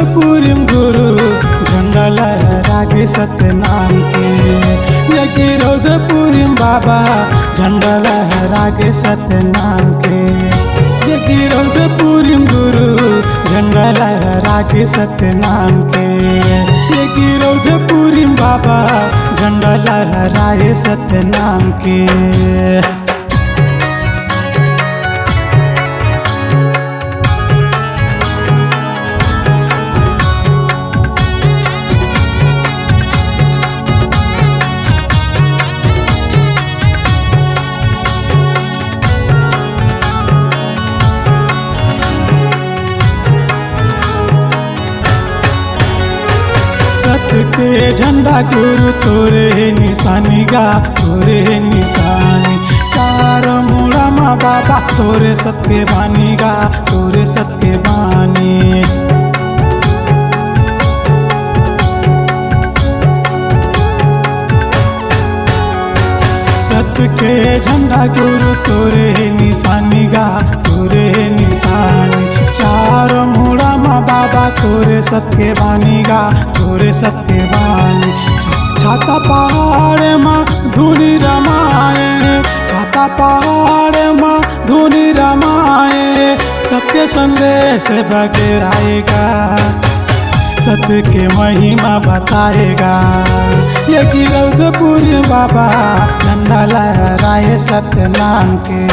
गिरौदपुरीम गुरु झंडा लहरा के सतनाम के। ये गिरौदपुरीम बाबा झंडा लहरा के सतनाम के। ये गिरौदपुरीम गुरु झंडा लहरा के सतनाम के। ये गिरौदपुरीम बाबा झंडा लहराए सतनाम के। सत्य के झंडा गुरु तोरे निशानी गा तोरे निशानी। चार मुड़ा माँ बाबा तोरे सत्य बानी गा तोरे सत्य बानी। सत्य के झंडा गुरु तोरे निशानी गा तोरे निशानी। चार मुड़ा माँ बाबा तोरे सत्य बानी गा तोरे सत्य बानी। छाता पहाड़ माँ धुनी रमाए छाता पहाड़ माँ धुनी रमाए। सत्य संदेश बगेराएगा सत्य के महिमा बताएगा। ये गिरौदपुरी बाबा झंडा लहराए सतनाम के।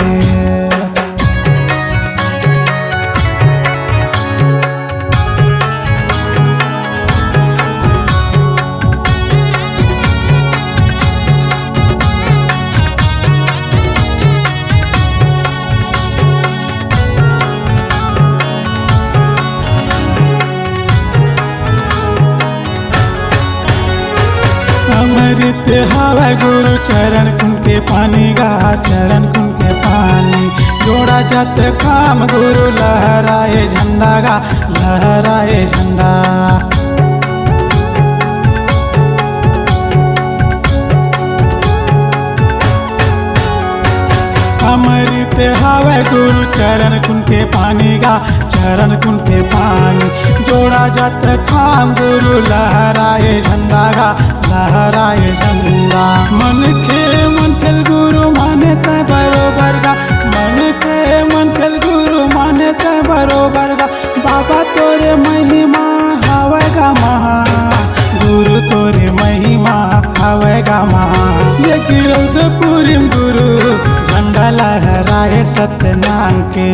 अमृत हवा गुरु चरण कुंके पानी गा चरण कुंके पानी। जोड़ा जत काम गुरु लहराए झंडा गा लहराए झंडा। अमृत हवा गुरु चरण कुंके पानी गा चरण कुंके पानी। जोड़ा जत काम गुरु लहराए झंडा गा लहराए झंडा। मन के मन खेल गुरु माने ते बरोबर गा मन के मन खेल गुरु माने ते बरोबर गा। बाबा तोरे महिमा हवेगा महा गुरु तोरे महिमा हवेगा महा। ये गिरौदपुरी गुरु झंडा लहराए सतनाम के।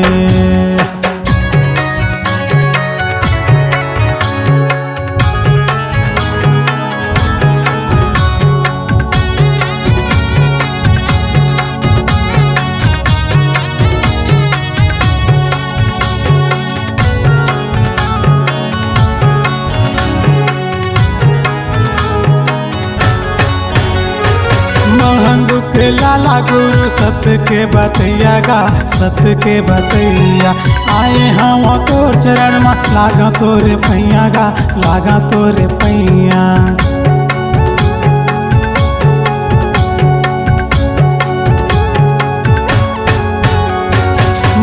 महंगू के लाला गुरु सत्य के बतैया गा सत्य के बतैया। आए हम तोर चरण में लागा तोरे पैया गा लागा तोरे पैया।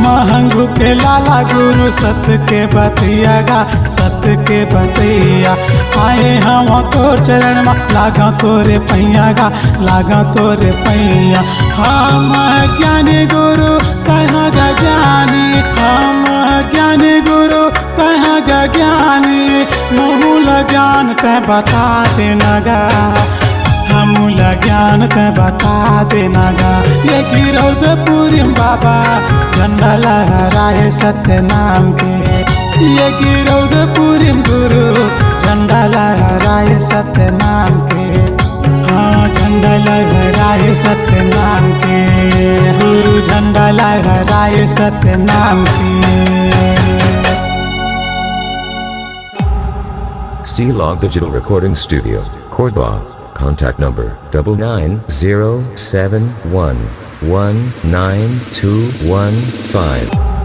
महंगू के लाला गुरु सत्य के बतैया गा सत्य के बतैया। आए हम तोर चरण में लागा तोरे पैया गा लागा तोरे पैया। हम ज्ञानी गुरु कहाँ गा ज्ञानी हम ज्ञानी गुरु कहाँ गा ज्ञानी। महूल ज्ञान ते बता देना गा हमूला ज्ञान ते बता देना गा। ये गिरौदपुरी बाबा झंडा लहराए सतनाम के। ये गिरौदपुरी गुरु झंडा लहराए सतनाम के। हाँ झंडा लहराए सतनाम के गुरु झंडा लहराए सतनाम के। C-Log Digital Recording Studio, Cordoba. Contact number 99071192115.